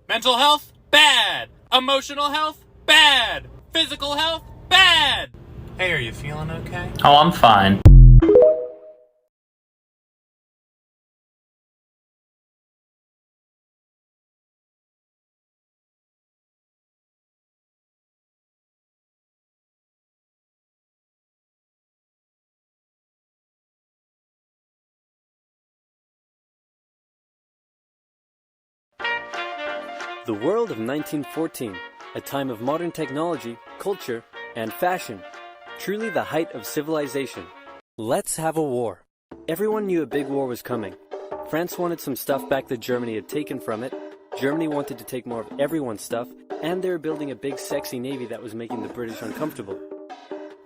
Mental health? Bad. Emotional health? Bad. Physical health? Bad. Hey, are you feeling okay? Oh, I'm fine. The world of 1914, a time of modern technology, culture, and fashion. Truly the height of civilization. Let's have a war. Everyone knew a big war was coming. France wanted some stuff back that Germany had taken from it. Germany wanted to take more of everyone's stuff, and they were building a big sexy navy that was making the British uncomfortable.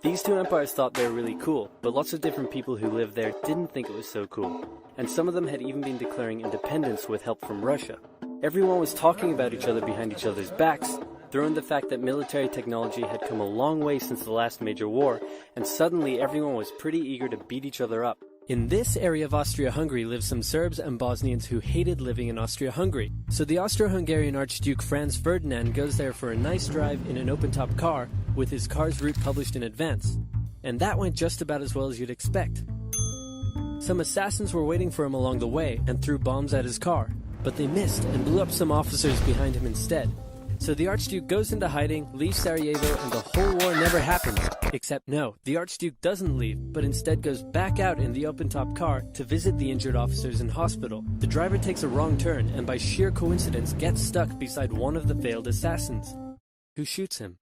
These two empires thought they were really cool, but lots of different people who lived there didn't think it was so cool. And some of them had even been declaring independence with help from Russia. Everyone was talking about each other behind each other's backs, throwing the fact that military technology had come a long way since the last major war, and suddenly everyone was pretty eager to beat each other up. In this area of Austria-Hungary live some Serbs and Bosnians who hated living in Austria-Hungary. So the Austro-Hungarian Archduke Franz Ferdinand goes there for a nice drive in an open-top car with his car's route published in advance. And that went just about as well as you'd expect. Some assassins were waiting for him along the way and threw bombs at his car, but they missed and blew up some officers behind him instead. So the Archduke goes into hiding, leaves Sarajevo, and the whole war never happens. Except no, the Archduke doesn't leave, but instead goes back out in the open-top car to visit the injured officers in hospital. The driver takes a wrong turn and by sheer coincidence gets stuck beside one of the failed assassins, who shoots him.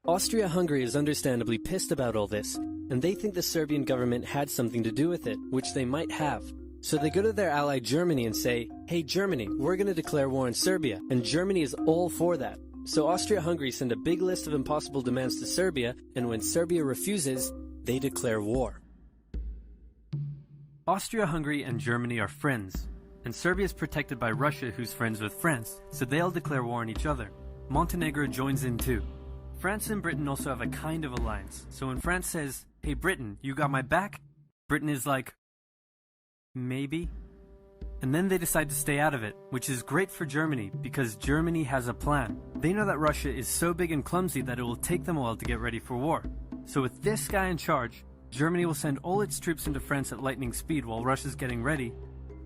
Austria-Hungary is understandably pissed about all this, and they think the Serbian government had something to do with it, which they might have. So they go to their ally Germany and say, "Hey Germany, we're going to declare war on Serbia," and Germany is all for that. So Austria-Hungary send a big list of impossible demands to Serbia, and when Serbia refuses, they declare war. Austria-Hungary and Germany are friends, and Serbia is protected by Russia, who's friends with France, so they'll declare war on each other. Montenegro joins in too. France and Britain also have a kind of alliance, so when France says, "Hey Britain, you got my back?" Britain is like, maybe. And then they decide to stay out of it, which is great for Germany because Germany has a plan. They know that Russia is so big and clumsy that it will take them a while to get ready for war. So with this guy in charge, Germany will send all its troops into France at lightning speed while Russia's getting ready,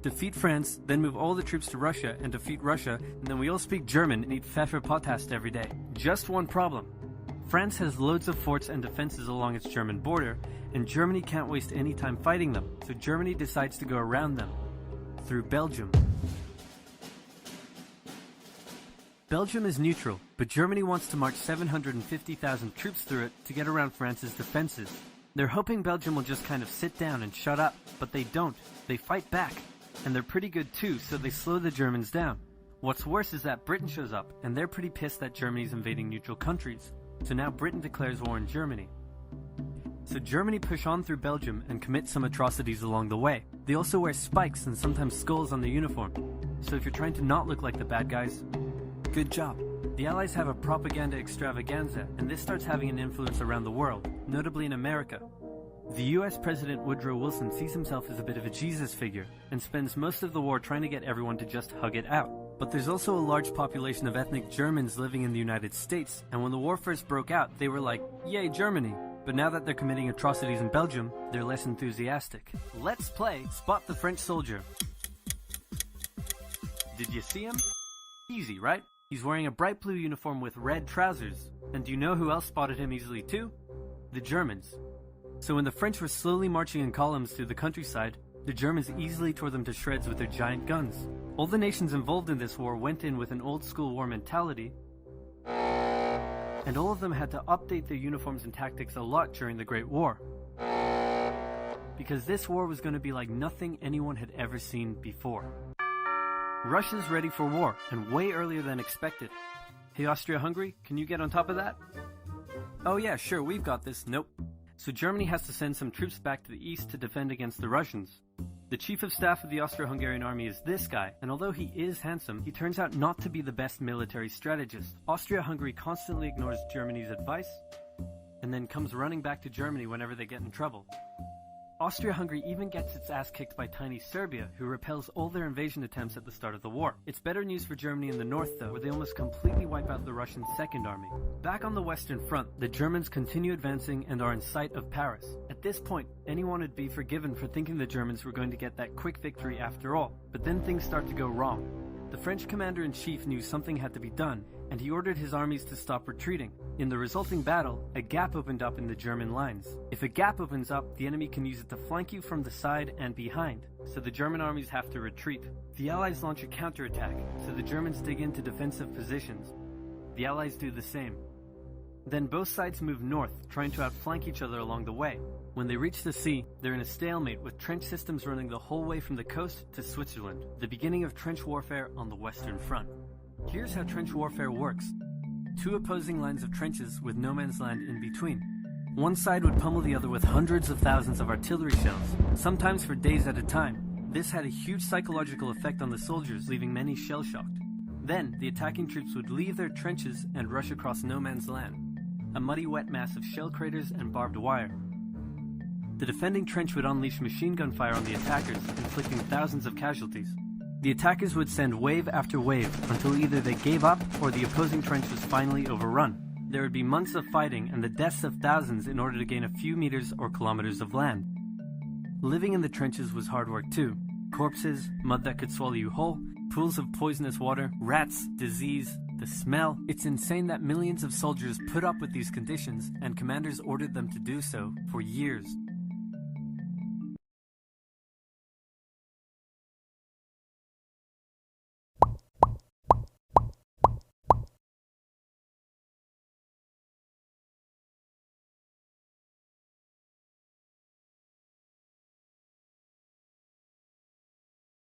defeat France, then move all the troops to Russia and defeat Russia, and then we all speak German and eat Pfefferpottast every day. Just one problem. France has loads of forts and defenses along its German border, and Germany can't waste any time fighting them, so Germany decides to go around them, through Belgium. Belgium is neutral, but Germany wants to march 750,000 troops through it to get around France's defenses. They're hoping Belgium will just kind of sit down and shut up, but they don't. They fight back, and they're pretty good too, so they slow the Germans down. What's worse is that Britain shows up, and they're pretty pissed that Germany's invading neutral countries. So now Britain declares war on Germany. So Germany push on through Belgium and commit some atrocities along the way. They also wear spikes and sometimes skulls on their uniform. So if you're trying to not look like the bad guys, good job. The Allies have a propaganda extravaganza, and this starts having an influence around the world, notably in America. The US President Woodrow Wilson sees himself as a bit of a Jesus figure, and spends most of the war trying to get everyone to just hug it out. But there's also a large population of ethnic Germans living in the United States, and when the war first broke out, they were like, "Yay, Germany!" But now that they're committing atrocities in Belgium, they're less enthusiastic. Let's play Spot the French Soldier. Did you see him? Easy, right? He's wearing a bright blue uniform with red trousers. And do you know who else spotted him easily too? The Germans. So when the French were slowly marching in columns through the countryside, the Germans easily tore them to shreds with their giant guns. All the nations involved in this war went in with an old-school war mentality, and all of them had to update their uniforms and tactics a lot during the Great War. Because this war was going to be like nothing anyone had ever seen before. Russia's ready for war, and way earlier than expected. Hey Austria-Hungary, can you get on top of that? Oh yeah, sure, we've got this. Nope. So Germany has to send some troops back to the east to defend against the Russians. The chief of staff of the Austro-Hungarian army is this guy, and although he is handsome, he turns out not to be the best military strategist. Austria-Hungary constantly ignores Germany's advice, and then comes running back to Germany whenever they get in trouble. Austria-Hungary even gets its ass kicked by tiny Serbia, who repels all their invasion attempts at the start of the war. It's better news for Germany in the north, though, where they almost completely wipe out the Russian Second Army. Back on the Western Front, the Germans continue advancing and are in sight of Paris. At this point, anyone would be forgiven for thinking the Germans were going to get that quick victory after all, but then things start to go wrong. The French commander-in-chief knew something had to be done, and he ordered his armies to stop retreating. In the resulting battle, a gap opened up in the German lines. If a gap opens up, the enemy can use it to flank you from the side and behind, so the German armies have to retreat. The Allies launch a counterattack, so the Germans dig into defensive positions. The Allies do the same. Then both sides move north, trying to outflank each other along the way. When they reach the sea, they're in a stalemate with trench systems running the whole way from the coast to Switzerland, the beginning of trench warfare on the Western Front. Here's how trench warfare works. Two opposing lines of trenches with no man's land in between. One side would pummel the other with hundreds of thousands of artillery shells, sometimes for days at a time. This had a huge psychological effect on the soldiers, leaving many shell-shocked. Then, the attacking troops would leave their trenches and rush across no man's land, a muddy wet mass of shell craters and barbed wire. The defending trench would unleash machine gun fire on the attackers, inflicting thousands of casualties. The attackers would send wave after wave until either they gave up or the opposing trench was finally overrun. There would be months of fighting and the deaths of thousands in order to gain a few meters or kilometers of land. Living in the trenches was hard work too. Corpses, mud that could swallow you whole, pools of poisonous water, rats, disease, the smell. It's insane that millions of soldiers put up with these conditions, and commanders ordered them to do so for years.